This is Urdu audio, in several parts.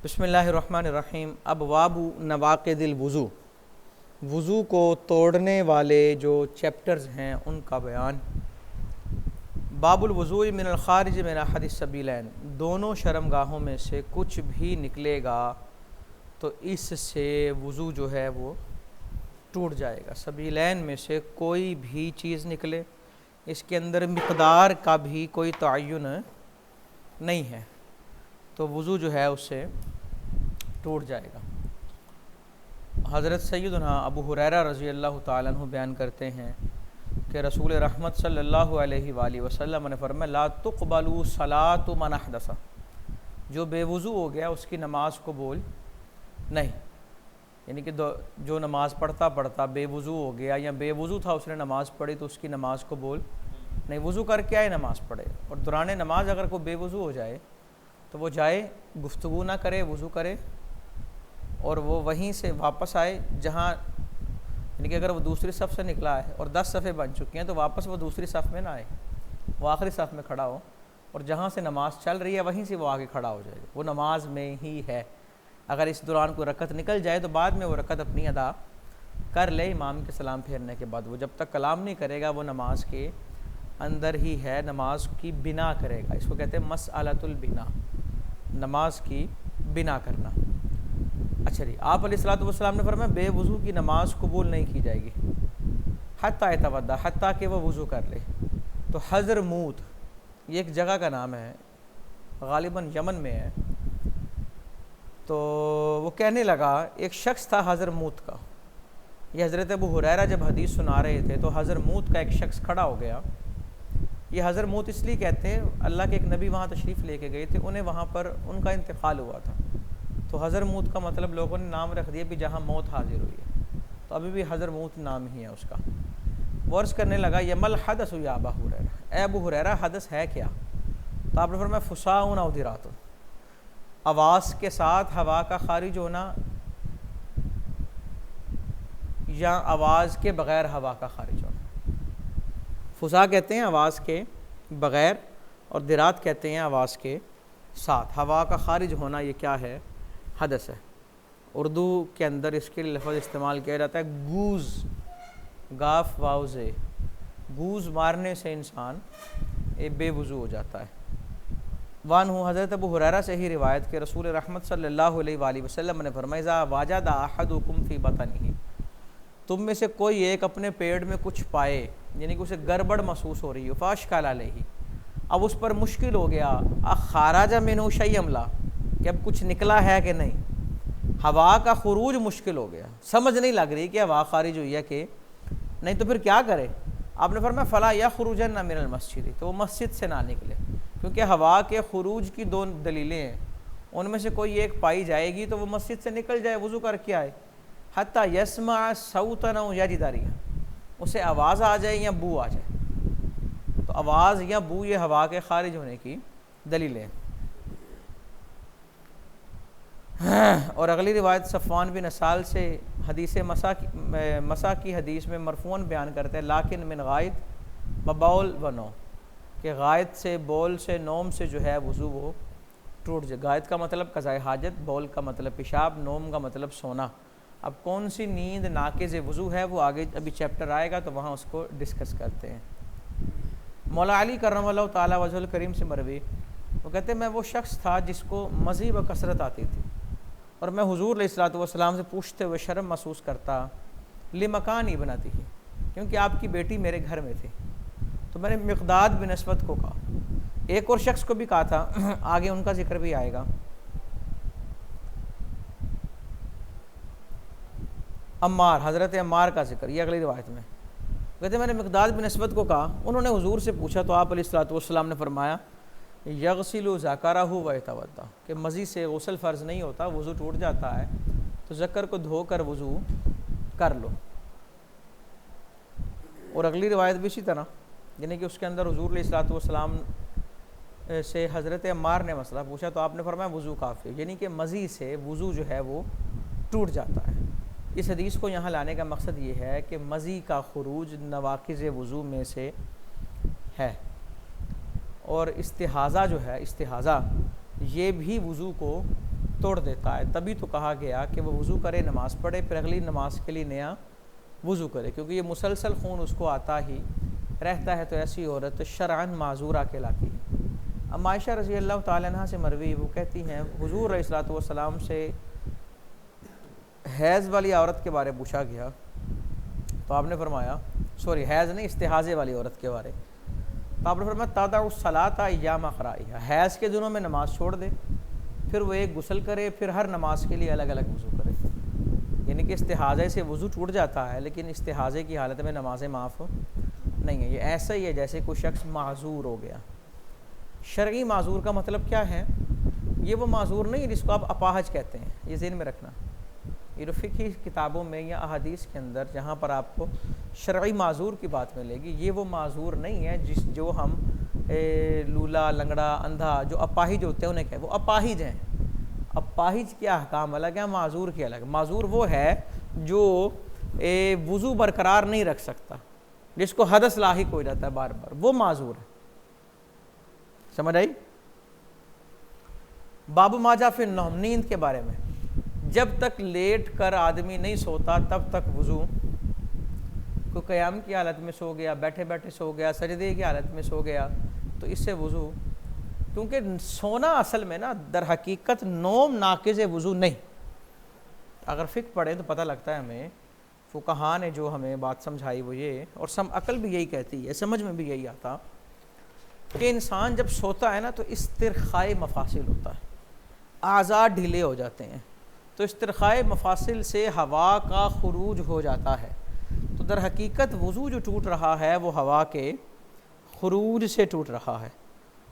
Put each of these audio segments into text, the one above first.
بسم اللہ الرحمن الرحیم۔ ابواب نواقض الوضو، وضو کو توڑنے والے جو چیپٹرز ہیں ان کا بیان۔ باب الوضوء من الخارج من احد السبیلین، دونوں شرمگاہوں میں سے کچھ بھی نکلے گا تو اس سے وضو جو ہے وہ ٹوٹ جائے گا۔ سبیلین میں سے کوئی بھی چیز نکلے، اس کے اندر مقدار کا بھی کوئی تعین نہیں ہے تو وضو جو ہے اس سے ٹوٹ جائے گا۔ حضرت سیدنا ابو ہریرہ رضی اللہ تعالیٰ عنہ بیان کرتے ہیں کہ رسول رحمت صلی اللہ علیہ وآلہ وسلم نے فرمایا لا تقبل صلاۃ من احدث، جو بے وضو ہو گیا اس کی نماز قبول نہیں، یعنی کہ جو نماز پڑھتا بے وضو ہو گیا یا بے وضو تھا اس نے نماز پڑھی تو اس کی نماز قبول نہیں۔ وضو کر کے آئے نماز پڑھے، اور دوران نماز اگر کوئی بے وضو ہو جائے تو وہ جائے گفتگو نہ کرے، وضو کرے اور وہ وہیں سے واپس آئے جہاں، یعنی کہ اگر وہ دوسری صف سے نکلا ہے اور 10 صفیں بن چکی ہیں تو واپس وہ دوسری صف میں نہ آئے، وہ آخری صف میں کھڑا ہو اور جہاں سے نماز چل رہی ہے وہیں سے وہ آگے کھڑا ہو جائے، وہ نماز میں ہی ہے۔ اگر اس دوران کوئی رکعت نکل جائے تو بعد میں وہ رکعت اپنی ادا کر لے امام کے سلام پھیرنے کے بعد۔ وہ جب تک کلام نہیں کرے گا وہ نماز کے اندر ہی ہے، نماز کی بنا کرے گا۔ اس کو کہتے ہیں مسئلۃ البنا، نماز کی بنا کرنا۔ اچھا جی، آپ علیہ الصلوۃ والسلام نے فرمایا بے وضو کی نماز قبول نہیں کی جائے گی حتیٰ یتوضا، حتیٰ کہ وہ وضو کر لے۔ تو حضرموت یہ ایک جگہ کا نام ہے، غالباً یمن میں ہے۔ تو وہ کہنے لگا، ایک شخص تھا حضرموت کا، یہ حضرت ابو ہریرہ جب حدیث سنا رہے تھے تو حضرموت کا ایک شخص کھڑا ہو گیا۔ یہ حضرموت اس لیے کہتے ہیں، اللہ کے ایک نبی وہاں تشریف لے کے گئے تھے، انہیں وہاں پر ان کا انتقال ہوا تھا، تو حضرموت کا مطلب لوگوں نے نام رکھ دیا بھی جہاں موت حاضر ہوئی ہے، تو ابھی بھی حضرموت نام ہی ہے اس کا۔ وہ عرض کرنے لگا یمل حدث یا ابا ہریرہ، اے ابو ہریرہ حدث ہے کیا؟ تو آپ نے فرمایا فساؤن او درات، آواز کے ساتھ ہوا کا خارج ہونا یا آواز کے بغیر ہوا کا خارج ہونا۔ فسا کہتے ہیں آواز کے بغیر اور درات کہتے ہیں آواز کے ساتھ۔ ہوا کا خارج ہونا یہ کیا ہے؟ حدث ہے۔ اردو کے اندر اس کے لفظ استعمال کیا جاتا ہے گوز، گاف واو زے، گوز مارنے سے انسان بے وضو ہو جاتا ہے۔ وانہ حضرت ابو ہریرہ سے ہی روایت کہ رسول رحمت صلی اللہ علیہ وآلہ وسلم نے فرمایا اذا وجد احدکم فی بطنہ، تم میں سے کوئی ایک اپنے پیٹ میں کچھ پائے، یعنی کہ اسے گڑبڑ محسوس ہو رہی ہو، فاشکل علیہ، اب اس پر مشکل ہو گیا، خارج منہ شیء ام لا، کہ اب کچھ نکلا ہے کہ نہیں، ہوا کا خروج مشکل ہو گیا، سمجھ نہیں لگ رہی کہ ہوا خارج ہوئی ہے کہ نہیں، تو پھر کیا کرے؟ آپ نے فرمایا فلا یخرجن من المسجد، تو وہ مسجد سے نہ نکلے، کیونکہ ہوا کے خروج کی دو دلیلیں ہیں، ان میں سے کوئی ایک پائی جائے گی تو وہ مسجد سے نکل جائے، وضو کر کے آئے، حتی یسمع صوتا او یجد ریحا، اسے آواز آ جائے یا بو آ جائے، تو آواز یا بو یہ ہوا کے خارج ہونے کی دلیلیں۔ اور اگلی روایت صفوان بن اسال سے حدیث مسا کی حدیث میں مرفوعاً بیان کرتے ہیں لیکن من غائط ببول و نوم، کہ غائط سے، بول سے، نوم سے جو ہے وضو وہ ٹوٹ جائے۔ غائط کا مطلب قضاء حاجت، بول کا مطلب پیشاب، نوم کا مطلب سونا۔ اب کون سی نیند ناقض وضو ہے وہ آگے ابھی چیپٹر آئے گا تو وہاں اس کو ڈسکس کرتے ہیں۔ مولا علی کرم اللہ تعالیٰ وجہ الکریم سے مروی، وہ کہتے ہیں میں وہ شخص تھا جس کو مزید کثرت آتی تھی، اور میں حضور علیہ الصلوۃ والسلام سے پوچھتے ہوئے شرم محسوس کرتا لمکان ابنتہ، کیونکہ آپ کی بیٹی میرے گھر میں تھی، تو میں نے مقداد بن اسود کو کہا، ایک اور شخص کو بھی کہا تھا، آگے ان کا ذکر بھی آئے گا، عمار، حضرت عمار کا ذکر یہ اگلی روایت میں، کہتے ہیں میں نے مقداد بن اسود کو کہا، انہوں نے حضور سے پوچھا تو آپ علیہ الصلوۃ والسلام نے فرمایا یغسل ذکرہ ویتوضا، کہ مزی سے غسل فرض نہیں ہوتا، وضو ٹوٹ جاتا ہے تو ذکر کو دھو کر وضو کر لو۔ اور اگلی روایت بھی اسی طرح، یعنی کہ اس کے اندر حضور علیہ الصلوۃ والسلام سے حضرت عمار نے مسئلہ پوچھا تو آپ نے فرمایا وضو کافی، یعنی کہ مزی سے وضو جو ہے وہ ٹوٹ جاتا ہے۔ اس حدیث کو یہاں لانے کا مقصد یہ ہے کہ مزی کا خروج نواقض وضو میں سے ہے، اور استحاضہ جو ہے، استحاضہ یہ بھی وضو کو توڑ دیتا ہے، تبھی تو کہا گیا کہ وہ وضو کرے، نماز پڑھے، پھر اگلی نماز کے لیے نیا وضو کرے، کیونکہ یہ مسلسل خون اس کو آتا ہی رہتا ہے، تو ایسی عورت شرعاً معذورہ کہلاتی ہے۔ اب عائشہ رضی اللہ تعالیٰ عنہ سے مروی، وہ کہتی ہیں حضور علیہ الصلوۃ والسلام سے حیض والی عورت کے بارے پوچھا گیا، تو آپ نے فرمایا، حیض نہیں، استحاضے والی عورت کے بارے، تو آپ نے فرمایا تدع الصلاۃ ایام قرائها، حیض کے دنوں میں نماز چھوڑ دے، پھر وہ ایک غسل کرے، پھر ہر نماز کے لیے الگ الگ وضو کرے۔ یعنی کہ استحاضے سے وضو ٹوٹ جاتا ہے، لیکن استحاضے کی حالت میں نمازیں معاف نہیں ہیں۔ یہ ایسا ہی ہے جیسے کوئی شخص معذور ہو گیا۔ شرعی معذور کا مطلب کیا ہے؟ یہ وہ معذور نہیں جس کو آپ اپاہج کہتے ہیں، یہ ذہن میں رکھنا۔ یہ فقہی کتابوں میں یا احادیث کے اندر جہاں پر آپ کو شرعی معذور کی بات ملے گی، یہ وہ معذور نہیں ہے جو ہم لولا، لنگڑا، اندھا جو اپاہج ہوتے ہیں انہیں کہتے ہیں، وہ اپاہج ہیں۔ اپاہج کے احکام الگ ہیں، معذور کے الگ۔ معذور وہ ہے جو وضو برقرار نہیں رکھ سکتا، جس کو حدث لاحق ہو جاتا ہے بار بار، وہ معذور ہے۔ سمجھ آئی؟ باب ما جاء فی النوم، نیند کے بارے میں، جب تک لیٹ کر آدمی نہیں سوتا تب تک وضو، کوئی قیام کی حالت میں سو گیا، بیٹھے بیٹھے سو گیا، سجدے کی حالت میں سو گیا، تو اس سے وضو، کیونکہ سونا اصل میں نا در حقیقت نوم ناقض وضو نہیں۔ اگر فقہ پڑھیں تو پتہ لگتا ہے ہمیں، فقہا نے جو ہمیں بات سمجھائی وہ یہ، اور عقل بھی یہی کہتی ہے، سمجھ میں بھی یہی آتا کہ انسان جب سوتا ہے نا تو استرخاء مفاصل ہوتا ہے، اعضاء ڈھیلے ہو جاتے ہیں، تو استرخاء مفاصل سے ہوا کا خروج ہو جاتا ہے، تو در حقیقت وضو جو ٹوٹ رہا ہے وہ ہوا کے خروج سے ٹوٹ رہا ہے،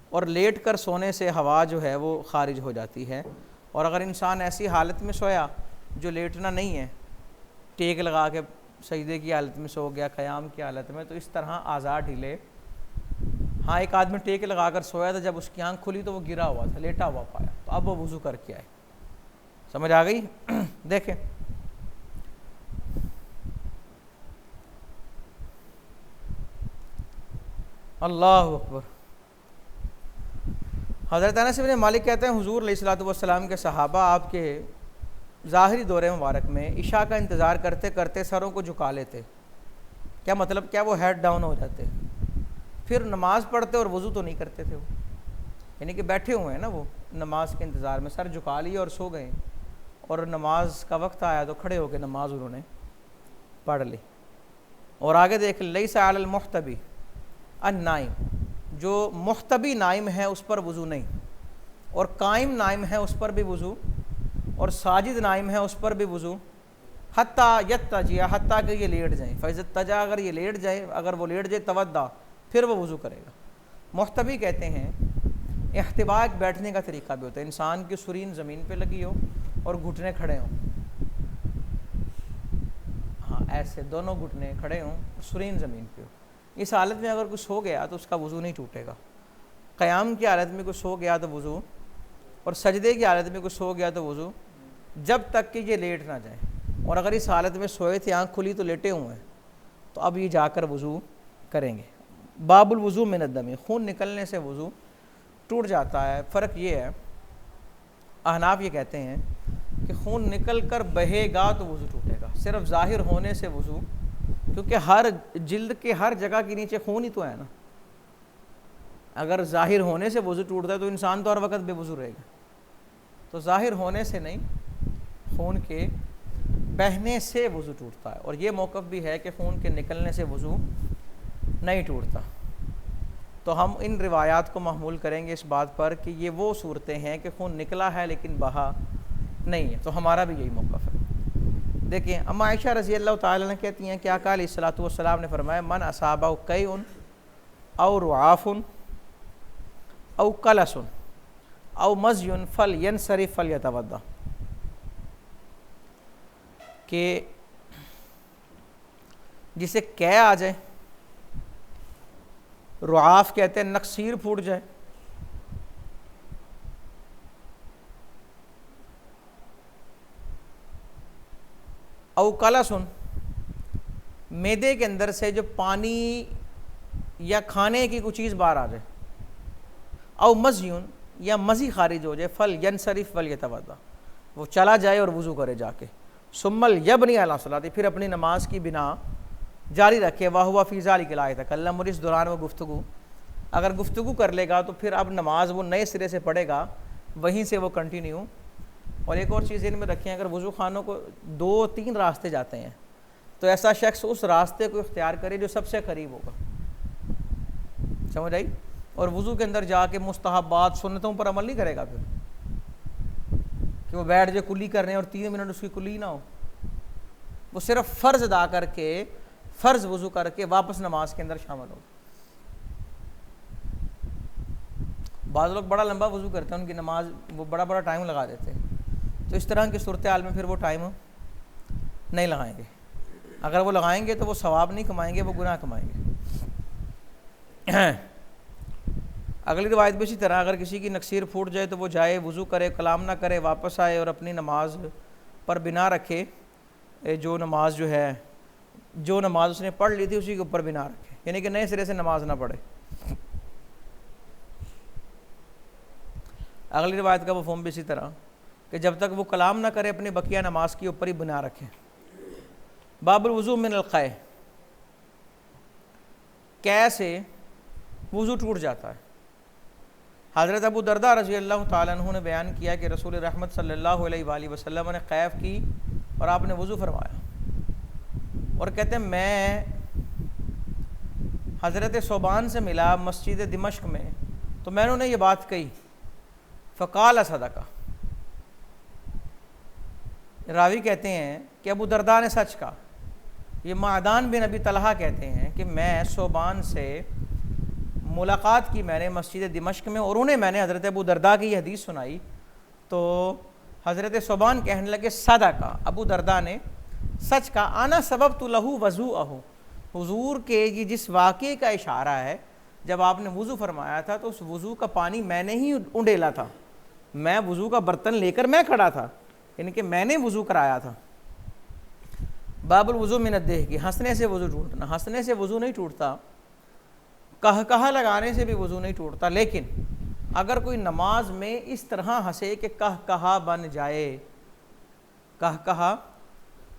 اور لیٹ کر سونے سے ہوا جو ہے وہ خارج ہو جاتی ہے۔ اور اگر انسان ایسی حالت میں سویا جو لیٹنا نہیں ہے، ٹیک لگا کے سجدے کی حالت میں سو گیا، قیام کی حالت میں، تو اس طرح اعضاء ڈھیلے۔ ہاں ایک آدمی ٹیک لگا کر سویا تھا، جب اس کی آنکھ کھلی تو وہ گرا ہوا تھا، لیٹا ہوا پایا، تو اب وہ وضو کر کے آئے۔ سمجھ آ گئی؟ دیکھیں اللہ اکبر۔ حضرت انس بن مالک کہتے ہیں حضور علیہ الصلوۃ والسلام کے صحابہ آپ کے ظاہری دور مبارک میں عشاء کا انتظار کرتے کرتے سروں کو جھکا لیتے۔ کیا مطلب؟ کیا وہ ہیڈ ڈاؤن ہو جاتے، پھر نماز پڑھتے اور وضو تو نہیں کرتے تھے وہ، یعنی کہ بیٹھے ہوئے ہیں نا وہ نماز کے انتظار میں، سر جھکا لیے اور سو گئے، اور نماز کا وقت آیا تو کھڑے ہو کے نماز انہوں نے پڑھ لی۔ اور آگے دیکھ، لیس علی المحتبی النائم، جو محتبی نائم ہے اس پر وضو نہیں، اور قائم نائم ہے اس پر بھی وضو، اور ساجد نائم ہے اس پر بھی وضو، حتیٰ یتجی، حتیٰ کہ یہ لیٹ جائیں، فاذا اضطجع، اگر یہ لیٹ جائے، اگر وہ لیٹ جائے، تودع، پھر وہ وضو کرے گا۔ محتبی کہتے ہیں، احتباء ایک بیٹھنے کا طریقہ بھی ہوتا ہے، انسان کی سرین زمین پہ لگی ہو اور گھٹنے کھڑے ہوں، ہاں ایسے دونوں گھٹنے کھڑے ہوں، سرین زمین پہ ہو، اس حالت میں اگر کوئی سو گیا تو اس کا وضو نہیں ٹوٹے گا۔ قیام کی حالت میں کوئی سو گیا تو وضو، اور سجدے کی حالت میں کوئی سو گیا تو وضو، جب تک کہ یہ لیٹ نہ جائے۔ اور اگر اس حالت میں سوئے تھے، آنکھ کھلی تو لیٹے ہوئے ہیں، تو اب یہ جا کر وضو کریں گے۔ باب الوضو من الدم، خون نکلنے سے وضو ٹوٹ جاتا ہے۔ فرق یہ ہے، احناف یہ کہتے ہیں کہ خون نکل کر بہے گا تو وضو ٹوٹے گا، صرف ظاہر ہونے سے وضو، کیونکہ ہر جلد کے ہر جگہ کے نیچے خون ہی تو ہے نا، اگر ظاہر ہونے سے وضو ٹوٹتا ہے تو انسان تو ہر وقت بے وضو رہے گا، تو ظاہر ہونے سے نہیں، خون کے بہنے سے وضو ٹوٹتا ہے۔ اور یہ موقف بھی ہے کہ خون کے نکلنے سے وضو نہیں ٹوٹتا، تو ہم ان روایات کو محمول کریں گے اس بات پر کہ یہ وہ صورتیں ہیں کہ خون نکلا ہے لیکن بہا نہیں ہے، تو ہمارا بھی یہی موقف ہے۔ دیکھیں اما عائشہ رضی اللہ تعالیٰ عنہ کہتی ہیں کہ آقا علیہ الصلوۃ والسلام نے فرمایا، من اصابہ قیء او رعاف او قلس او مزی فلینصرف فلیتوضا، کہ جسے قے آ جائے، رعاف کہتے ہیں نقصیر پھوٹ جائے، او قلسن، معدے کے اندر سے جو پانی یا کھانے کی کوئی چیز باہر آ جائے، او مزیون، یا مزی خارج ہو جائے، فل ینصرف ولیتوضا، وہ چلا جائے اور وضو کرے جا کے. ثم یبنی علی صلاتی، پھر اپنی نماز کی بنا جاری رکھے. وہو فی ذلک لا یتکلم، اور اس دوران وہ گفتگو اگر گفتگو کر لے گا تو پھر اب نماز وہ نئے سرے سے پڑھے گا، وہیں سے وہ کنٹینیو. اور ایک اور چیز ان میں رکھیں، اگر وضو خانوں کو 2-3 راستے جاتے ہیں تو ایسا شخص اس راستے کو اختیار کرے جو سب سے قریب ہوگا. سمجھ آئی؟ اور وضو کے اندر جا کے مستحبات سنتوں پر عمل نہیں کرے گا پھر کہ وہ بیٹھ جائے کلی کرنے اور 3 منٹ اس کی کلی نہ ہو. وہ صرف فرض ادا کر کے، فرض وضو کر کے واپس نماز کے اندر شامل ہو. بعض لوگ بڑا لمبا وضو کرتے ہیں، ان کی نماز وہ بڑا ٹائم لگا دیتے ہیں، تو اس طرح کی صورتحال میں پھر وہ ٹائم نہیں لگائیں گے. اگر وہ لگائیں گے تو وہ ثواب نہیں کمائیں گے، وہ گناہ کمائیں گے. اگلی روایت بھی اسی طرح، اگر کسی کی نکسیر پھوٹ جائے تو وہ جائے، وضو کرے، کلام نہ کرے، واپس آئے اور اپنی نماز پر بنا رکھے. جو نماز اس نے پڑھ لی تھی اسی کے اوپر بنا رکھے، یعنی کہ نئے سرے سے نماز نہ پڑھے. اگلی روایت کا مفہوم بھی اسی طرح کہ جب تک وہ کلام نہ کرے اپنی بقیہ نماز کے اوپر ہی بنا رکھے. باب الوضو من القے، قے سے وضو ٹوٹ جاتا ہے. حضرت ابو درداء رضی اللہ تعالیٰ عنہ نے بیان کیا کہ رسول رحمت صلی اللہ علیہ وآلہ وسلم نے قیف کی اور آپ نے وضو فرمایا، اور کہتے ہیں میں حضرت ثوبان سے ملا مسجد دمشق میں تو میں نے انہیں یہ بات کہی. فقال صدقہ، راوی کہتے ہیں کہ ابو درداء نے سچ کہا. یہ معدان بن ابی طلحہ کہتے ہیں کہ میں ثوبان سے ملاقات کی میں نے مسجد دمشق میں، اور انہیں میں نے حضرت ابو درداء کی یہ حدیث سنائی تو حضرت ثوبان کہنے لگے صدقہ، ابو درداء نے سچ کہا. انا سببت لہ وضوءہ، حضور کے یہ جس واقعے کا اشارہ ہے، جب آپ نے وضو فرمایا تھا تو اس وضو کا پانی میں نے ہی انڈیلا تھا، میں وضو کا برتن لے کر میں کھڑا تھا، یعنی کہ میں نے وضو کرایا تھا. باب الوضو من الضحک، ہنسنے سے وضو ٹوٹنا. ہنسنے سے وضو نہیں ٹوٹتا، کہا لگانے سے بھی وضو نہیں ٹوٹتا. لیکن اگر کوئی نماز میں اس طرح ہنسے کہ کہا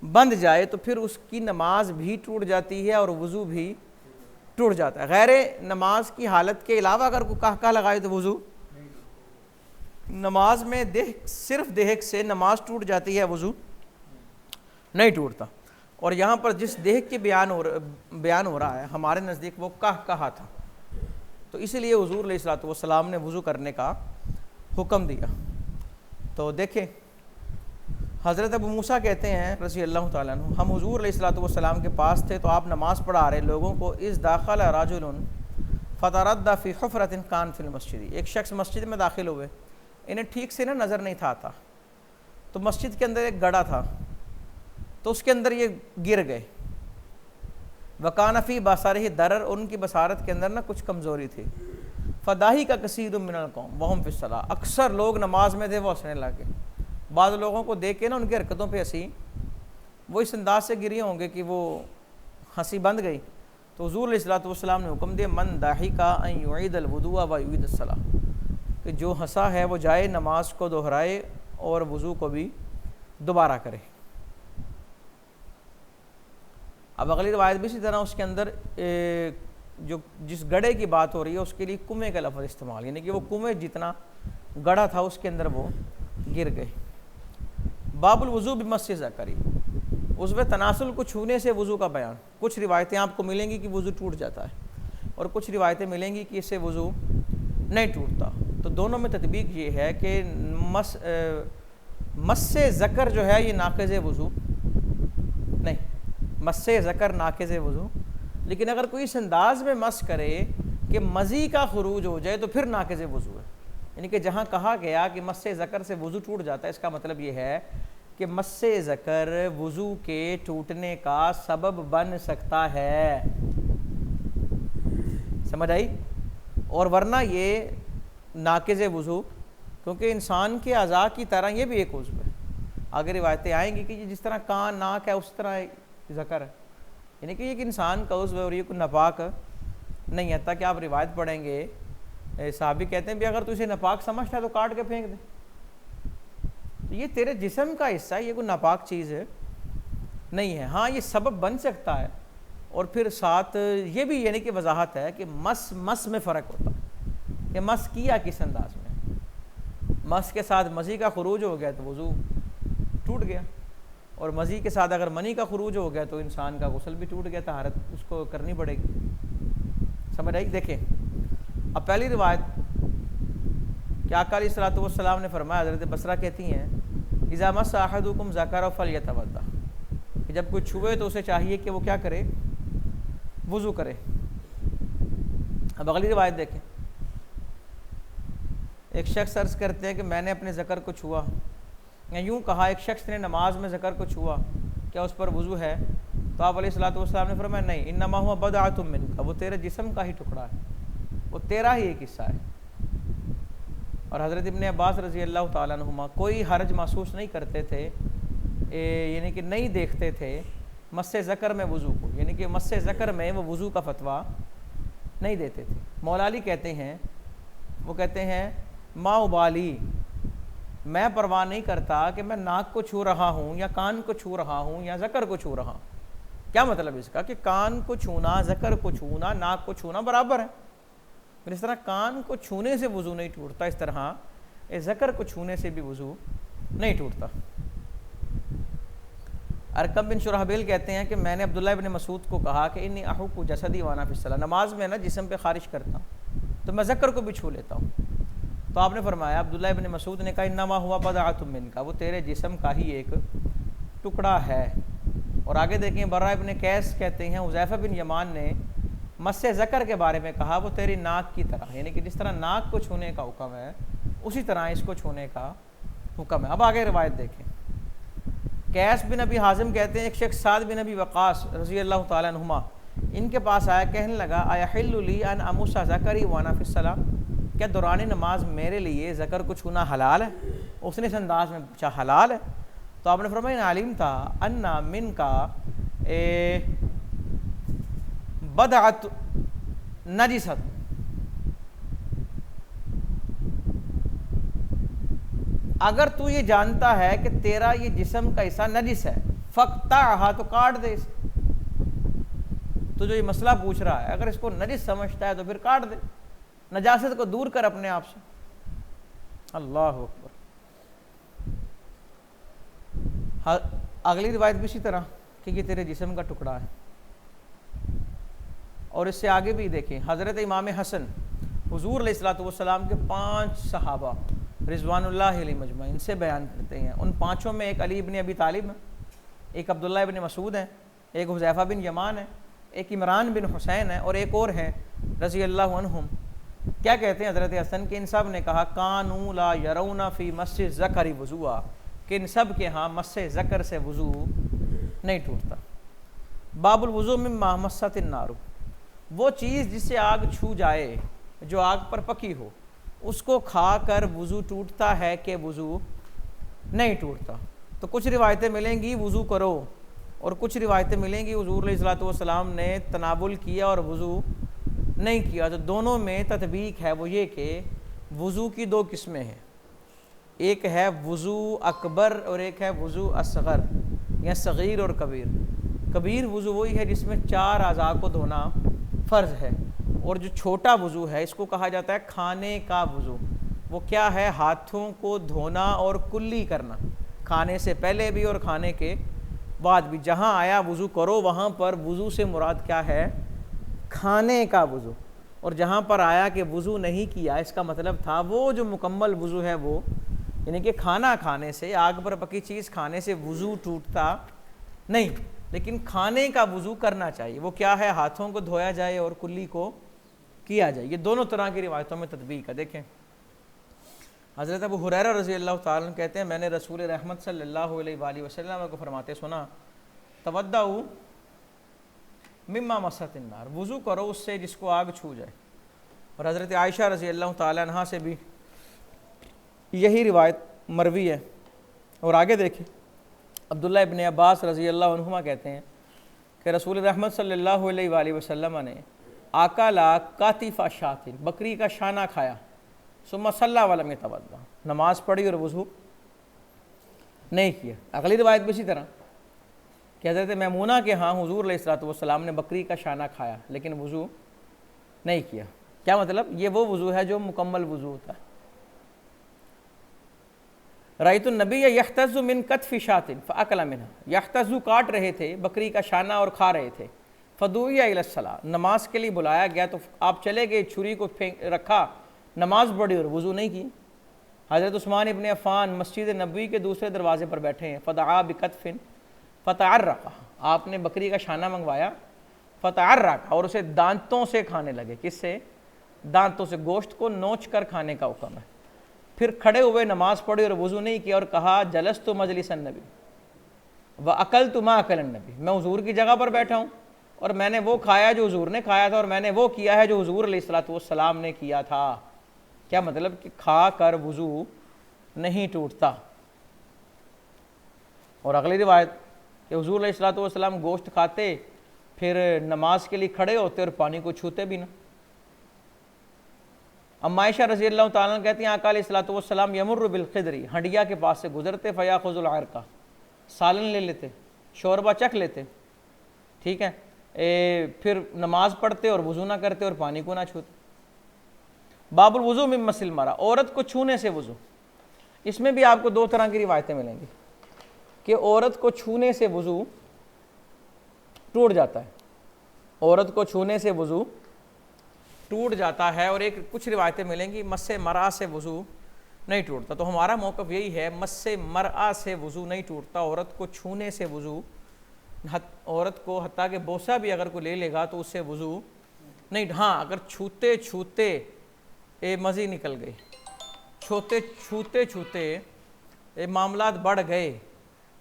بند جائے تو پھر اس کی نماز بھی ٹوٹ جاتی ہے اور وضو بھی ٹوٹ جاتا ہے. غیر نماز کی حالت کے علاوہ اگر کوئی کہا لگائے تو وضو، نماز میں صرف دہک سے نماز ٹوٹ جاتی ہے، وضو نہیں ٹوٹتا. اور یہاں پر جس دہک کے بیان ہو رہا ہے ہمارے نزدیک وہ کہا تھا، تو اسی لیے حضور علیہ الصلوۃ والسلام نے وضو کرنے کا حکم دیا. تو دیکھیں حضرت ابو موسیٰ کہتے ہیں رضی اللہ تعالیٰ عنہ، ہم حضور علیہ الصلوۃ والسلام کے پاس تھے تو آپ نماز پڑھا رہے لوگوں کو. اذ داخل رجل فتردى فی حفرۃ کان فی المسجد، ایک شخص مسجد میں داخل ہوئے، انہیں ٹھیک سے نظر نہیں تھا آتا، تو مسجد کے اندر ایک گڑھا تھا تو اس کے اندر یہ گر گئے. وکان فی بصرہ درر، ان کی بصارت کے اندر نہ کچھ کمزوری تھی. فضاحک کثیر من القوم وهم فی الصلاۃ، اکثر لوگ نماز میں تھے وہ ہنسنے لگے. بعض لوگوں کو دیکھ کے نا ان کی حرکتوں پہ ہنسی، وہ اس انداز سے گرے ہوں گے کہ وہ ہنسی بند گئی. تو حضور علیہ الصلوۃ والسلام نے حکم دیا من ضحک ان یعید الوضوء و یعید الصلاۃ، کہ جو ہنسا ہے وہ جائے نماز کو دہرائے اور وضو کو بھی دوبارہ کرے. اب اگلی روایت بھی اسی طرح، اس کے اندر جس گڑھے کی بات ہو رہی ہے اس کے لیے کنویں کا لفظ استعمال، یعنی کہ وہ کنویں جتنا گڑھا تھا اس کے اندر وہ گر گئے. باب الوضو بمس ذکری، عضو تناسل کو چھونے سے وضو کا بیان. کچھ روایتیں آپ کو ملیں گی کہ وضو ٹوٹ جاتا ہے اور کچھ روایتیں ملیں گی کہ اس سے وضو نہیں ٹوٹتا. تو دونوں میں تطبیق یہ ہے کہ مس ذکر جو ہے یہ ناقض وضو نہیں، مس ذکر ناقض وضو. لیکن اگر کوئی اس انداز میں مس کرے کہ مزی کا خروج ہو جائے تو پھر ناقض وضو ہے. یعنی کہ جہاں کہا گیا کہ مس ذکر سے وضو ٹوٹ جاتا ہے، اس کا مطلب یہ ہے کہ مس ذکر وضو کے ٹوٹنے کا سبب بن سکتا ہے. سمجھ آئی؟ اور ورنہ یہ ناقض وضو، کیونکہ انسان کے اعضاء کی طرح یہ بھی ایک عضو ہے. آگے روایتیں آئیں گی کہ جس طرح کان ناک ہے اس طرح ذکر ہے، یعنی کہ ایک انسان کا عضو ہے اور یہ کوئی ناپاک نہیں ہے. تاکہ آپ روایت پڑھیں گے صحابی کہتے ہیں بھی اگر تو اسے ناپاک سمجھتا ہے تو کاٹ کے پھینک دے. تو یہ تیرے جسم کا حصہ ہے، یہ کوئی ناپاک چیز ہے نہیں ہے۔ ہاں یہ سبب بن سکتا ہے، اور پھر ساتھ یہ بھی یعنی کہ وضاحت ہے کہ مس میں فرق ہوتا ہے کہ مس کیا کس انداز میں۔ مس کے ساتھ مزی کا خروج ہو گیا تو وضو ٹوٹ گیا، اور مزی کے ساتھ اگر منی کا خروج ہو گیا تو انسان کا غسل بھی ٹوٹ گیا، طہارت اس کو کرنی پڑے گی۔ سمجھ آئی؟ دیکھیں اب پہلی روایت کہ آقا علیہ الصلوۃ والسلام نے فرمایا، حضرت بصرہ کہتی ہیں اذا مس احدکم ذکرہ فلیتوضا، کہ جب کوئی چھوئے تو اسے چاہیے کہ وہ کیا کرے؟ وضو کرے۔ اب اگلی روایت دیکھیں، ایک شخص عرض کرتے ہیں کہ میں نے اپنے ذکر کو چھوا، یا یوں کہا ایک شخص نے نماز میں ذکر کو چھوا، کیا اس پر وضو ہے؟ تو آپ علیہ الصلوۃ والسلام نے فرمایا نہیں، انما هو بضعۃ منک، وہ تیرے جسم کا ہی ٹکڑا ہے، وہ تیرا ہی ایک حصہ ہے۔ اور حضرت ابن عباس رضی اللہ تعالیٰ عنہما کوئی حرج محسوس نہیں کرتے تھے، یعنی کہ نہیں دیکھتے تھے مس ذکر میں وضو کو، یعنی کہ مس ذکر میں وہ وضو کا فتویٰ نہیں دیتے تھے۔ مولا علی کہتے ہیں، وہ کہتے ہیں ما ابالی، میں پرواہ نہیں کرتا کہ میں ناک کو چھو رہا ہوں یا کان کو چھو رہا ہوں یا ذکر کو چھو رہا ہوں۔ کیا مطلب اس کا؟ کہ کان کو چھونا، ذکر کو چھونا، ناک کو چھونا برابر ہے۔ پھر اس طرح کان کو چھونے سے وضو نہیں ٹوٹتا، اس طرح ذکر کو چھونے سے بھی وضو نہیں ٹوٹتا۔ ارقم بن شرحبیل کہتے ہیں کہ میں نے عبداللہ ابن مسعود کو کہا کہ انی احک جسدی وانا فی الصلاۃ، نماز میں نا جسم پہ خارش کرتا ہوں تو میں ذکر کو بھی چھو لیتا ہوں۔ تو آپ نے فرمایا، عبداللہ ابن مسعود نے کہا انما ہوا بضعۃ منک، وہ تیرے جسم کا ہی ایک ٹکڑا ہے۔ اور آگے دیکھیں برا ابن قیس کہتے ہیں حذیفہ بن یمان نے مس ذکر کے بارے میں کہا وہ تیری ناک کی طرح، یعنی کہ جس طرح ناک کو چھونے کا حکم ہے اسی طرح اس کو چھونے کا حکم ہے۔ اب آگے روایت دیکھیں، قیس بن ابی حازم کہتے ہیں ایک شخص سعد بن ابی وقاص رضی اللہ تعالیٰ عنہما ان کے پاس آیا، کہنے لگا ایحل لی ان امس ذکری وانا فی الصلاۃ، کیا دوران نماز میرے لیے ذکر کو چھونا حلال ہے؟ اس نے اس انداز میں پوچھا حلال ہے؟ تو آپ نے فرمایا علیم تھا انا من کا بدعت نجست، اگر تو یہ جانتا ہے کہ تیرا یہ جسم کا حصہ نجس ہے فقطعھا، تو کاٹ دے اسے۔ تو جو یہ مسئلہ پوچھ رہا ہے اگر اس کو نجس سمجھتا ہے تو پھر کاٹ دے، نجاست کو دور کر اپنے آپ سے۔ اللہ اکبر۔ اگلی روایت بھی اسی طرح کہ یہ تیرے جسم کا ٹکڑا ہے۔ اور اس سے آگے بھی دیکھیں، حضرت امام حسن حضور علیہ الصلوۃ والسلام کے 5 صحابہ رضوان اللہ علیہ مجمعین سے بیان کرتے ہیں، ان 5 میں ایک علی بن ابی طالب ہے، ایک عبداللہ ابن مسعود ہے، ایک حذیفہ بن یمان ہے، ایک عمران بن حسین ہے، اور ایک اور ہیں رضی اللہ عنہم۔ کیا کہتے ہیں حضرت حسن کہ ان سب نے کہا کانوا لا یرون فی مس الذکر وضوءا، کہ ان سب کے ہاں مس ذکر سے وضو نہیں ٹوٹتا۔ باب الوضوء مما مست النار، وہ چیز جس سے آگ چھو جائے، جو آگ پر پکی ہو، اس کو کھا کر وضو ٹوٹتا ہے کہ وضو نہیں ٹوٹتا؟ تو کچھ روایتیں ملیں گی وضو کرو، اور کچھ روایتیں ملیں گی حضور علیہ الصلوۃ والسلام نے تناول کیا اور وضو نہیں کیا۔ تو دونوں میں تطبیق ہے، وہ یہ کہ وضو کی 2 قسمیں ہیں، ایک ہے وضو اکبر اور ایک ہے وضو اصغر، یا صغیر اور کبیر۔ کبیر وضو وہی ہے جس میں 4 اعضاء کو دھونا فرض ہے، اور جو چھوٹا وضو ہے اس کو کہا جاتا ہے کھانے کا وضو۔ وہ کیا ہے؟ ہاتھوں کو دھونا اور کلی کرنا، کھانے سے پہلے بھی اور کھانے کے بعد بھی۔ جہاں آیا وضو کرو وہاں پر وضو سے مراد کیا ہے؟ کھانے کا وضو۔ اور جہاں پر آیا کہ وضو نہیں کیا، اس کا مطلب تھا وہ جو مکمل وضو ہے وہ، یعنی کہ کھانا کھانے سے، آگ پر پکی چیز کھانے سے وضو ٹوٹتا نہیں، لیکن کھانے کا وضو کرنا چاہیے۔ وہ کیا ہے؟ ہاتھوں کو دھویا جائے اور کلی کو کیا جائے۔ یہ دونوں طرح کی روایتوں میں تطبیق ہے۔ دیکھیں حضرت ابو ہریرہ رضی اللہ تعالیٰ عنہ کہتے ہیں میں نے رسول رحمت صلی اللہ علیہ وآلہ وسلم کو فرماتے سنا تودعوا مما مست النار، وضو کرو اس سے جس کو آگ چھو جائے۔ اور حضرت عائشہ رضی اللہ تعالیٰ عنہ سے بھی یہی روایت مروی ہے۔ اور آگے دیکھیں عبداللہ ابن عباس رضی اللہ عنہما کہتے ہیں کہ رسول رحمت صلی اللہ علیہ وآلہ وسلم نے آکلا کاتف شاۃ، بکری کا شانہ کھایا، ثم صلی ولم یتوضا، نماز پڑھی اور وضو نہیں کیا۔ اگلی روایت بھی اسی طرح کہ حضرت میمونہ کے ہاں حضور علیہ الصلوۃ والسلام نے بکری کا شانہ کھایا لیکن وضو نہیں کیا۔ کیا مطلب؟ یہ وہ وضو ہے جو مکمل وضو ہوتا ہے۔ رأیت النبی یحتز من کتف شاۃ فاکل منها، یحتز کاٹ رہے تھے بکری کا شانہ اور کھا رہے تھے، فدعی الی الصلاۃ، نماز کے لیے بلایا گیا تو آپ چلے گئے، چھری کو رکھا، نماز پڑھی اور وضو نہیں کی۔ حضرت عثمان ابن عفان مسجد نبوی کے دوسرے دروازے پر بیٹھے ہیں، فدعا بکتف فتعرق، آپ نے بکری کا شانہ منگوایا، فتعرق، اور اسے دانتوں سے کھانے لگے۔ کس سے؟ دانتوں سے، گوشت کو نوچ کر کھانے کا حکم ہے۔ پھر کھڑے ہوئے نماز پڑھی اور وضو نہیں کیا اور کہا جلست مجلس النبی واکلت ما اکل النبی، میں حضور کی جگہ پر بیٹھا ہوں اور میں نے وہ کھایا جو حضور نے کھایا تھا اور میں نے وہ کیا ہے جو حضور علیہ الصلوۃ والسلام نے کیا تھا۔ کیا مطلب؟ کہ کھا کر وضو نہیں ٹوٹتا۔ اور اگلی روایت کہ حضور علیہ الصلوۃ والسلام گوشت کھاتے، پھر نماز کے لیے کھڑے ہوتے اور پانی کو چھوتے بھی نہ۔ اما عائشہ رضی اللہ تعالیٰ عنہ کہتی ہیں آقا علیہ الصلوۃ والسلام یمر بالقدر، ہنڈیا کے پاس سے گزرتے، فیاخذ العرق، سالن لے لیتے، شوربہ چکھ لیتے، ٹھیک ہے، پھر نماز پڑھتے اور وضو نہ کرتے اور پانی کو نہ چھوتے۔ باب الوضو من مس المرأة، عورت کو چھونے سے وضو۔ اس میں بھی آپ کو دو طرح کی روایتیں ملیں گی کہ عورت کو چھونے سے وضو ٹوٹ جاتا ہے، عورت کو چھونے سے وضو ٹوٹ جاتا ہے، اور ایک کچھ روایتیں ملیں گی مس مرأہ سے وضو نہیں ٹوٹتا۔ تو ہمارا موقف یہی ہے، مس مرأہ سے وضو نہیں ٹوٹتا، عورت کو چھونے سے وضو، عورت کو حتیٰ کہ بوسہ بھی اگر کوئی لے لے گا تو اس سے وضو نہیں۔ ہاں اگر چھوتے چھوتے مزی نکل گئی، چھوتے چھوتے معاملات بڑھ گئے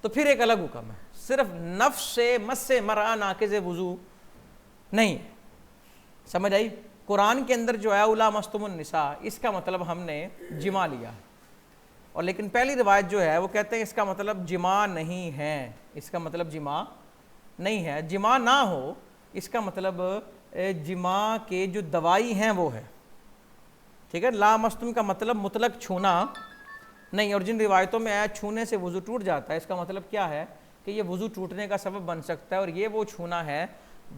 تو پھر ایک الگ حکم ہے۔ صرف نفس سے مس مرأہ ناقض وضو نہیں ہے۔ سمجھ آئی؟ قرآن کے اندر جو ہے اولا مستم النساء، اس کا مطلب ہم نے جمع لیا، اور لیکن پہلی روایت جو ہے وہ کہتے ہیں اس کا مطلب جمع نہیں ہے، اس کا مطلب جمع نہیں ہے، جمع نہ ہو، اس کا مطلب جمع کے جو دوائی ہیں وہ ہے، ٹھیک ہے۔ لا مستم کا مطلب مطلق چھونا نہیں، اور جن روایتوں میں آیا چھونے سے وضو ٹوٹ جاتا ہے، اس کا مطلب کیا ہے کہ یہ وضو ٹوٹنے کا سبب بن سکتا ہے، اور یہ وہ چھونا ہے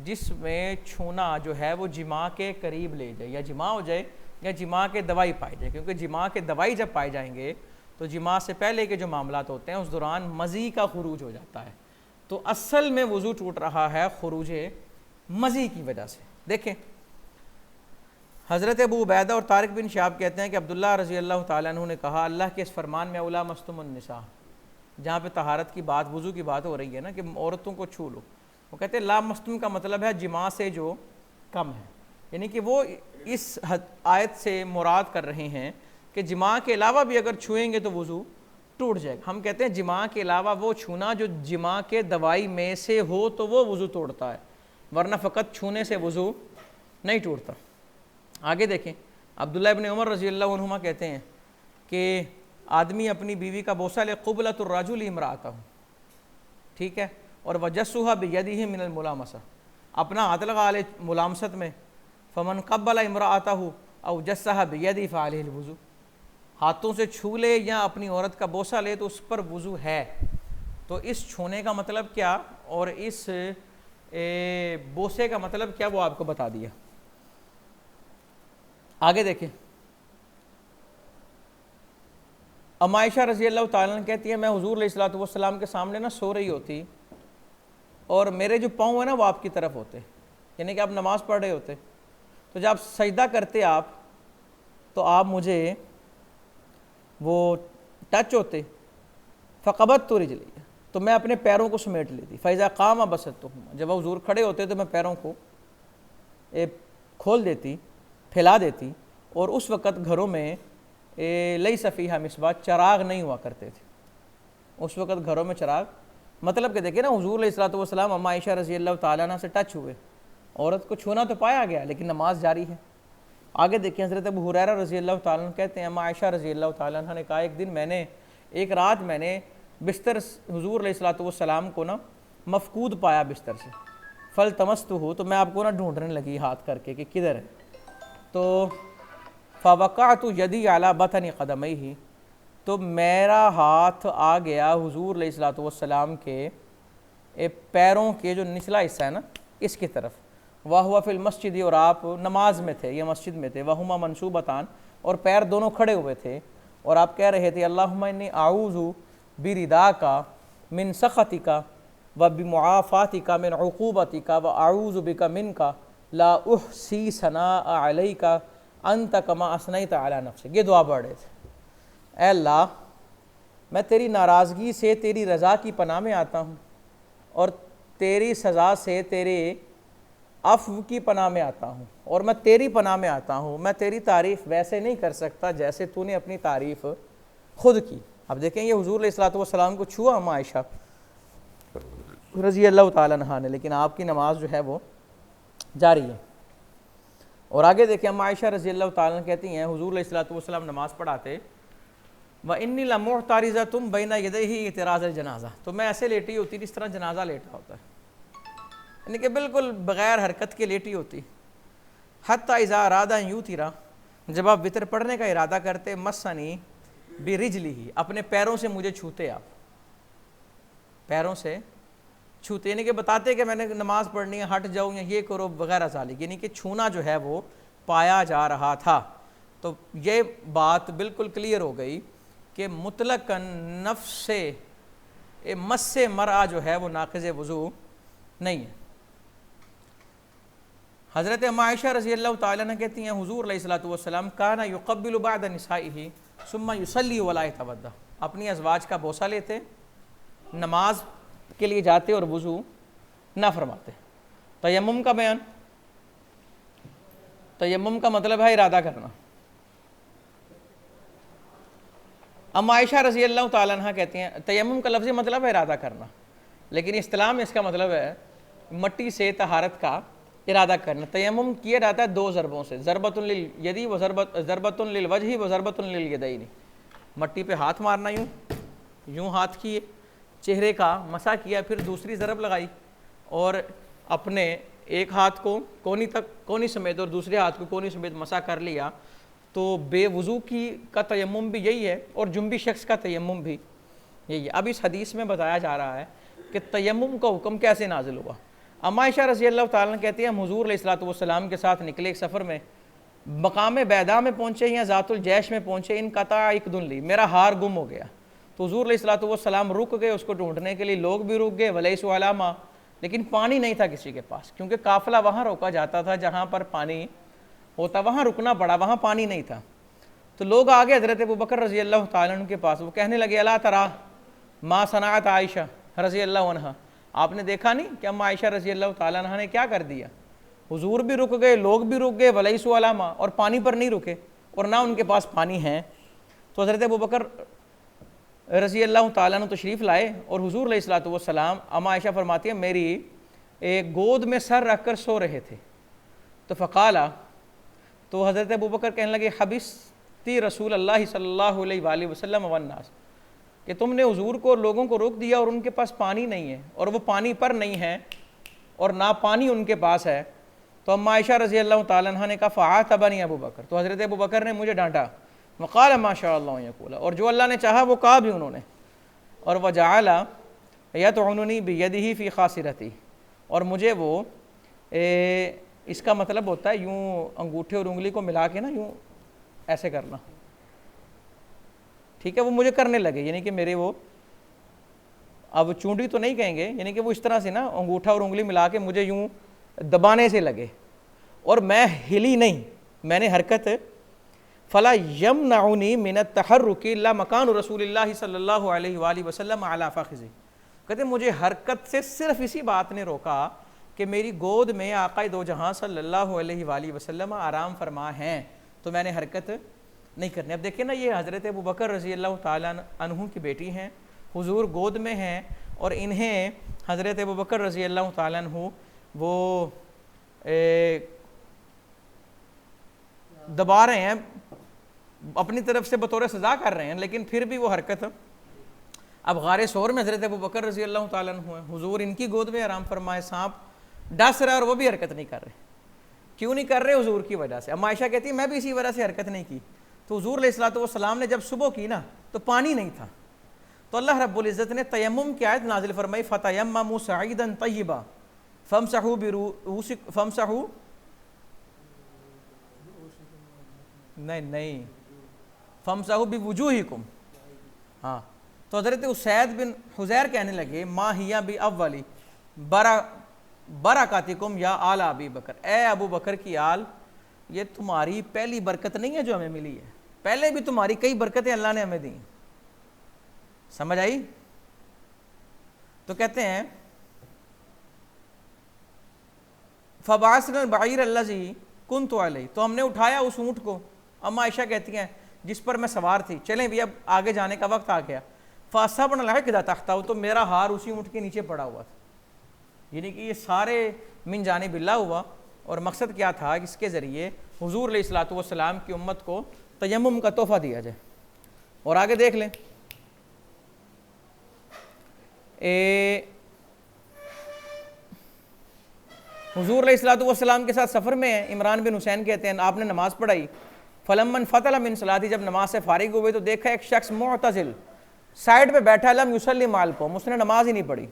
جس میں چھونا جو ہے وہ جماع کے قریب لے جائے، یا جماع ہو جائے یا جماع کے دوائی پائی جائے، کیونکہ جماع کے دوائی جب پائے جائیں گے تو جماع سے پہلے کے جو معاملات ہوتے ہیں اس دوران مزی کا خروج ہو جاتا ہے، تو اصل میں وضو ٹوٹ رہا ہے خروج مزی کی وجہ سے۔ دیکھیں حضرت ابو عبیدہ اور طارق بن شہاب کہتے ہیں کہ عبداللہ رضی اللہ تعالیٰ عنہ نے کہا اللہ کے اس فرمان میں اولا مستم النساء، جہاں پہ طہارت کی بات، وضو کی بات ہو رہی ہے نا کہ عورتوں کو چھو لو، وہ کہتے ہیں لا مستم کا مطلب ہے جماع سے جو کم ہے، یعنی کہ وہ اس آیت سے مراد کر رہے ہیں کہ جماع کے علاوہ بھی اگر چھوئیں گے تو وضو ٹوٹ جائے گا۔ ہم کہتے ہیں جماع کے علاوہ وہ چھونا جو جماع کے دوائی میں سے ہو تو وہ وضو توڑتا ہے، ورنہ فقط چھونے سے وضو نہیں ٹوٹتا۔ آگے دیکھیں عبداللہ ابن عمر رضی اللہ عنہما کہتے ہیں کہ آدمی اپنی بیوی کا بوسہ لے قبلۃ الرجل امرأتہ، ٹھیک ہے، اور وجسها بیدہ من الملامسہ، اپنا ہاتھ لگا لے ملامست میں، فمن قبل امرأتہ او جسها بیدہ فعلیہ الوضو، ہاتھوں سے چھو لے یا اپنی عورت کا بوسہ لے تو اس پر وضو ہے۔ تو اس چھونے کا مطلب کیا اور اس بوسے کا مطلب کیا وہ آپ کو بتا دیا۔ آگے دیکھیں ام عائشہ رضی اللہ تعالیٰ عنہ کہتی ہے میں حضور علیہ الصلوۃ والسلام کے سامنے نا سو رہی ہوتی اور میرے جو پاؤں ہیں نا وہ آپ کی طرف ہوتے، یعنی کہ آپ نماز پڑھ رہے ہوتے، تو جب سجدہ کرتے آپ تو آپ مجھے وہ ٹچ ہوتے، فقبضت رجلی، تو میں اپنے پیروں کو سمیٹ لیتی، فاذا قام بسطتهما، جب حضور کھڑے ہوتے تو میں پیروں کو کھول دیتی، پھیلا دیتی، اور اس وقت گھروں میں لیس فیہا مصباح، چراغ نہیں ہوا کرتے تھے، اس وقت گھروں میں چراغ، مطلب کہ دیکھیں نا حضور علیہ الصلوۃ والسلام اما عائشہ رضی اللہ تعالیٰ عنہ سے ٹچ ہوئے، عورت کو چھونا تو پایا گیا لیکن نماز جاری ہے۔ آگے دیکھیں حضرت ابو ہریرہ رضی اللہ تعالیٰ عنہ کہتے ہیں اما عائشہ رضی اللہ تعالیٰ عنہ نے کہا ایک رات میں نے بستر حضور علیہ الصلوۃ والسلام کو نا مفقود پایا بستر سے، فلتمستہ، تو میں آپ کو نا ڈھونڈنے لگی ہاتھ کر کے کہ کدھر ہے، تو فوقعت یدی علی بطن قدمیہ، تو میرا ہاتھ آ گیا حضور علیہ الصلوۃ والسلام کے پیروں کے جو نچلا حصہ ہے نا اس کی طرف، وَهُوَ فِي الْمَسْجِدِ، اور آپ نماز میں تھے یا مسجد میں تھے، وَهُمَا مَنْصُوبَتان، اور پیر دونوں کھڑے ہوئے تھے، اور آپ کہہ رہے تھے اللہم انی اعوذ برداک من سخطک وبمعافاتک من عقوبتک واعوذ بک منک لا احصی ثناء علیک انت کما اثنیت علی نفسک۔ یہ دعا پڑھ رہے تھے، اے اللہ میں تیری ناراضگی سے تیری رضا کی پناہ میں آتا ہوں، اور تیری سزا سے تیرے عفو کی پناہ میں آتا ہوں، اور میں تیری پناہ میں آتا ہوں، میں تیری تعریف ویسے نہیں کر سکتا جیسے تو نے اپنی تعریف خود کی۔ اب دیکھیں یہ حضور علیہ الصلوۃ والسلام کو چھوا ہم عائشہ رضی اللہ تعالیٰ عنہا نے، لیکن آپ کی نماز جو ہے وہ جاری ہے۔ اور آگے دیکھیں ہم عائشہ رضی اللہ تعالیٰ عنہ کہتی ہیں حضور علیہ الصلوۃ والسلام نماز پڑھاتے وَإِنِّي لَمُعْتَرِضَةٌ بَيْنَ يَدَيْهِ اعتراض الجنازہ، تو میں ایسے لیٹی ہوتی جس طرح جنازہ لیٹا ہوتا ہے، یعنی کہ بالکل بغیر حرکت کے لیٹی ہوتی، حتی اذا اراد ان یوتر، جب آپ وطر پڑھنے کا ارادہ کرتے، مسنی برجلہ، اپنے پیروں سے مجھے چھوتے، آپ پیروں سے چھوتے، یعنی کہ بتاتے کہ میں نے نماز پڑھنی ہے، ہٹ جاؤ یا یہ کرو وغیرہ ذالک، یعنی کہ چھونا جو ہے وہ پایا جا رہا تھا۔ تو یہ بات بالکل کلیئر ہو گئی کہ مطلق نفس سے مس مر'a جو ہے وہ ناقض وضو نہیں ہے۔ حضرت عائشہ رضی اللہ تعالیٰ عنہ کہتی ہیں حضور علیہ الصلوۃ والسلام کان یقبل بعد نسائہ ثم یصلی ولا یتودع، اپنی ازواج کا بوسہ لیتے، نماز کے لیے جاتے اور وضو نہ فرماتے۔ تیمم کا بیان، تیمم کا مطلب ہے ارادہ کرنا۔ ام عائشہ رضی اللہ تعالیٰ عنہ کہتے ہیں تیمم کا لفظی مطلب ہے ارادہ کرنا، لیکن اصطلاح میں اس کا مطلب ہے مٹی سے طہارت کا ارادہ کرنا۔ تیمم کیا جاتا ہے دو ضربوں سے، ضربۃ للیدی و ضربۃ للوجہ و ضربۃ للیدین، مٹی پہ ہاتھ مارنا، یوں ہاتھ کیے، چہرے کا مسح کیا، پھر دوسری ضرب لگائی، اور اپنے ایک ہاتھ کو کونی سمیت اور دوسرے ہاتھ کو کونی سمیت مسح کر لیا۔ تو بے وضو کا تیمم بھی یہی ہے، اور جنبی شخص کا تیمم بھی یہی ہے۔ اب اس حدیث میں بتایا جا رہا ہے کہ تیمم کا حکم کیسے نازل ہوا۔ ام عائشہ رضی اللہ تعالیٰ عنہ کہتی ہیں ہم حضور علیہ الصلوۃ والسلام کے ساتھ نکلے ایک سفر میں، مقام بیدا میں پہنچے یا ذات الجیش میں پہنچے، انقطع عقد لی، میرا ہار گم ہو گیا۔ تو حضور علیہ الصلوۃ والسلام رک گئے اس کو ڈھونڈنے کے لیے، لوگ بھی رک گئے، ولیس علی ماء، لیکن پانی نہیں تھا کسی کے پاس، کیونکہ قافلہ وہاں روکا جاتا تھا جہاں پر پانی ہوتا، وہاں رکنا پڑا، وہاں پانی نہیں تھا۔ تو لوگ آگے حضرت ابوبکر رضی اللہ تعالیٰ عنہ کے پاس، وہ کہنے لگے الا تری ما صنعت عائشہ رضی اللہ عنہا، آپ نے دیکھا نہیں کہ ام عائشہ رضی اللہ تعالیٰ عنہ نے کیا کر دیا؟ حضور بھی رک گئے، لوگ بھی رک گئے، ولیس علی ماء، اور پانی پر نہیں رکے، اور نہ ان کے پاس پانی ہے۔ تو حضرت ابوبکر رضی اللہ تعالیٰ عنہ تشریف لائے، اور حضور علیہ الصلوۃ والسلام، ام عائشہ فرماتی ہیں میری گود میں سر رکھ کر سو رہے تھے۔ تو فقالا، تو حضرت ابوبکر کہنے لگے حبستی رسول اللہ صلی اللہ علیہ وآلہ وسلم والناس، کہ تم نے حضور کو اور لوگوں کو روک دیا، اور ان کے پاس پانی نہیں ہے، اور وہ پانی پر نہیں ہے، اور نہ پانی ان کے پاس ہے۔ تو ام عائشہ رضی اللہ تعالیٰ عنہ نے کہا فعاتبنی ابوبکر، تو حضرت ابوبکر نے مجھے ڈانٹا، وقال ما شاء اللہ یقول، اور جو اللہ نے چاہا وہ کہا بھی انہوں نے، اور وجعل یطعننی بیدہ فی خاصرتی، اور مجھے وہ اس کا مطلب ہوتا ہے یوں انگوٹھے اور انگلی کو ملا کے نا یوں ایسے کرنا، ٹھیک ہے، وہ مجھے کرنے لگے، یعنی کہ میرے وہ اب چونڈی تو نہیں کہیں گے، یعنی کہ وہ اس طرح سے نا انگوٹھا اور انگلی ملا کے مجھے یوں دبانے سے لگے، اور میں ہلی نہیں، میں نے حرکت فلا یمنعنی من التحرک الا مکان رسول اللہ صلی اللہ علیہ وآلہ وسلم علی فخذی، کہتے مجھے حرکت سے صرف اسی بات نے روکا کہ میری گود میں آقا دو جہاں صلی اللہ علیہ وآلہ وسلم آرام فرما ہیں، تو میں نے حرکت نہیں کرنی۔ اب دیکھیں نا، یہ حضرت ابوبکر رضی اللہ تعالیٰ عنہ کی بیٹی ہیں، حضور گود میں ہیں، اور انہیں حضرت ابوبکر رضی اللہ تعالیٰ عنہ وہ دبا رہے ہیں، اپنی طرف سے بطور سزا کر رہے ہیں، لیکن پھر بھی وہ حرکت۔ اب غار ثور میں حضرت ابوبکر رضی اللہ تعالیٰ عنہ ہیں، حضور ان کی گود میں آرام فرمائے، سانپ ڈس رہا ہے اور وہ بھی حرکت نہیں کر رہے۔ کیوں نہیں کر رہے؟ حضور کی وجہ سے۔ ام عائشہ کہتی ہے میں بھی اسی وجہ سے حرکت نہیں کی۔ تو حضور علیہ الصلوۃ والسلام نے جب صبح کی نا تو پانی نہیں تھا، تو اللہ رب العزت نے تیمم کی آیت نازل فرمائی فَتَيَمَّمُوا صَعِيدًا طَيِّبًا فَامْسَحُوا بِرُؤُوسِكُمْ فَامْسَحُوا نہیں فَامْسَحُوا بِوُجُوهِكُمْ. ہاں تو حضرت اسید بن حذیر کہنے لگے ما ہی بِأَوَّلِ برکاتکم یا آل ابی بکر، اے ابو بکر کی آل، یہ تمہاری پہلی برکت نہیں ہے جو ہمیں ملی ہے، پہلے بھی تمہاری کئی برکتیں اللہ نے ہمیں دیں. سمجھ آئی؟ تو کہتے ہیں فَبَعَثْنَا الْبَعِيرَ الَّذِي كُنْتُ عَلَيْهِ، تو ہم نے اٹھایا اس اونٹ کو. اما عائشہ کہتی ہیں جس پر میں سوار تھی. چلیں بھی اب آگے جانے کا وقت آ گیا. فَأَصَبْنَا الْعِقْدَ تَحْتَهُ، تو میرا ہار اسی اونٹ کے نیچے پڑا ہوا تھا. یعنی کہ یہ سارے من جانب اللہ ہوا، اور مقصد کیا تھا کہ اس کے ذریعے حضور علیہ الصلوۃ والسلام کی امت کو تیمم کا تحفہ دیا جائے. اور آگے دیکھ لیں حضور علیہ الصلوۃ والسلام کے ساتھ سفر میں ہیں. عمران بن حسین کہتے ہیں آپ نے نماز پڑھائی. فَلَمَّا انْفَصَلَ مِنْ صَلَاتِهِ، جب نماز سے فارغ ہوئے تو دیکھا ایک شخص معتزل سائڈ پہ بیٹھا، لم یصلی مع القوم، اس نے نماز ہی نہیں پڑھی.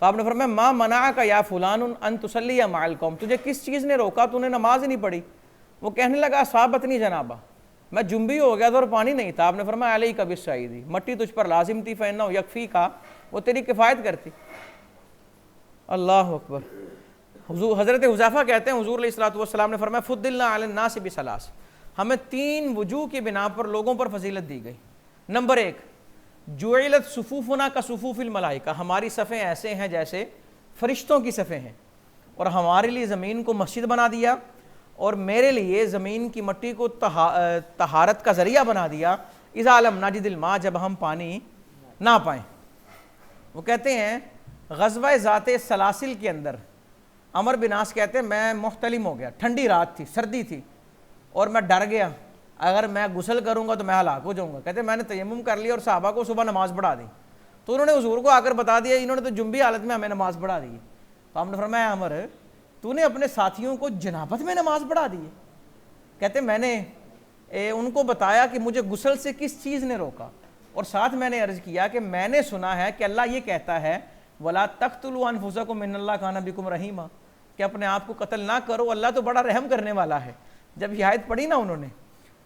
تو آپ نے فرمایا ما منعک یا فلان ان تصلی مع القوم، تجھے کس چیز نے روکا، تو نے نماز ہی نہیں پڑھی. وہ کہنے لگا اصابتنی جنابہ، میں جنبی ہو گیا تھا اور پانی نہیں تھا. آپ نے فرمایا علیک بالصعید، مٹی تجھ پر لازم تھی، فإنہ یکفیک، وہ تیری کفایت کرتی. اللہ اکبر. حضرت حذیفہ کہتے ہیں حضور علیہ الصلوۃ والسلام نے فرمایا فضلنا علی الناس بثلاث، ہمیں 3 وجوہ کی بنا پر لوگوں پر فضیلت دی گئی. نمبر 1، جعلت صفوفنا کا صفوف الملائکہ، ہماری صفیں ایسے ہیں جیسے فرشتوں کی صفیں ہیں، اور ہمارے لیے زمین کو مسجد بنا دیا، اور میرے لیے زمین کی مٹی کو طہارت کا ذریعہ بنا دیا. اذا لم نجد الماء، جب ہم پانی نہ پائیں. وہ کہتے ہیں غزوہ ذات سلاسل کے اندر عمر بن عاص کہتے ہیں میں محتلم ہو گیا، ٹھنڈی رات تھی، سردی تھی، اور میں ڈر گیا اگر میں غسل کروں گا تو میں ہلاک ہو جاؤں گا. کہتے ہیں میں نے تیمم کر لیا اور صحابہ کو صبح نماز پڑھا دی. تو انہوں نے حضور کو آ کر بتا دیا انہوں نے تو جنبی حالت میں ہمیں نماز پڑھا دی. تو ہم نے فرمایا عمر تو نے اپنے ساتھیوں کو جنابت میں نماز پڑھا دی ہے؟ کہتے ہیں میں نے ان کو بتایا کہ مجھے غسل سے کس چیز نے روکا، اور ساتھ میں نے عرض کیا کہ میں نے سنا ہے کہ اللہ یہ کہتا ہے وَلَا تَقْتُلُوا أَنفُسَكُمْ إِنَّ اللَّهَ كَانَ بِكُمْ رَحِيمًا، کہ اپنے آپ کو قتل نہ کرو، اللہ تو بڑا رحم کرنے والا ہے. جب یہ آیت پڑھی نا انہوں نے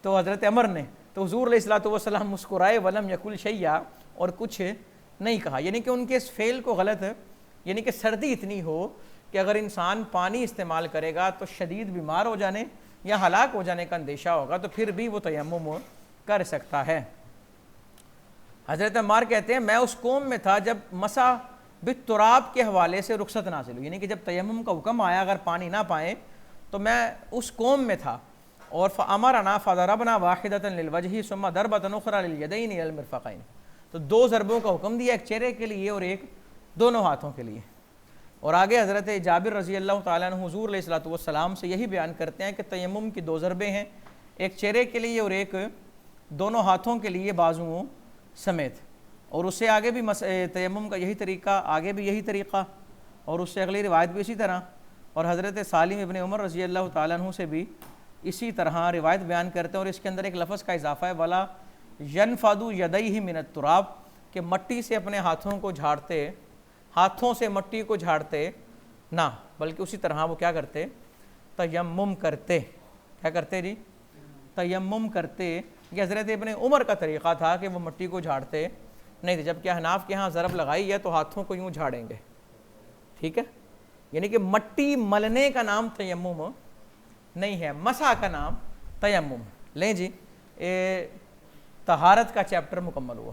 تو حضرت عمر نے، تو حضور علیہ الصلوۃ والسلام مسکرائے ولم یقل شیئا، اور کچھ نہیں کہا. یعنی کہ ان کے اس فعل کو غلط ہے، یعنی کہ سردی اتنی ہو کہ اگر انسان پانی استعمال کرے گا تو شدید بیمار ہو جانے یا ہلاک ہو جانے کا اندیشہ ہوگا، تو پھر بھی وہ تیمم کر سکتا ہے. حضرت عمار کہتے ہیں میں اس قوم میں تھا جب مسح بالتراب کے حوالے سے رخصت نازل ہوئی، یعنی کہ جب تیمم کا حکم آیا اگر پانی نہ پائیں تو میں اس قوم میں تھا. اور فَأَمَرَنَا فَضَرَبْنَا وَاحِدَةً لِلْوَجْهِ ثُمَّ ضَرْبَةً أُخْرَى لِلْيَدَيْنِ إِلَى الْمِرْفَقَيْنِ، تو 2 ضربوں کا حکم دیا، ایک چہرے کے لیے اور ایک دونوں ہاتھوں کے لیے. اور آگے حضرت جابر رضی اللہ تعالیٰ عنہ حضور علیہ الصلوۃ والسلام سے یہی بیان کرتے ہیں کہ تیمم کی 2 ضربیں ہیں، ایک چہرے کے لیے اور ایک دونوں ہاتھوں کے لیے بازوؤں سمیت. اور اس سے آگے بھی تیمم کا یہی طریقہ، آگے بھی یہی طریقہ، اور اس سے اگلی روایت بھی اسی طرح. اور حضرت سالم ابن عمر رضی اللہ تعالیٰ عنہ سے بھی اسی طرح روایت بیان کرتے ہیں. اور اس کے اندر ایک لفظ کا اضافہ ہے ولا ینفض یدیہ من التراب، کہ مٹی سے اپنے ہاتھوں کو جھاڑتے، ہاتھوں سے مٹی کو جھاڑتے نہ، بلکہ اسی طرح وہ کیا کرتے، تیمم کرتے. کیا کرتے جی؟ تیمم کرتے. یہ حضرت ابن عمر کا طریقہ تھا کہ وہ مٹی کو جھاڑتے نہیں تھے، جبکہ حناف کے ہاں ضرب لگائی ہے تو ہاتھوں کو یوں جھاڑیں گے. ٹھیک ہے، یعنی کہ مٹی ملنے کا نام تیمم نہیں ہے، مسح کا نام تیمم. لیں جی، طہارت کا چیپٹر مکمل ہوا.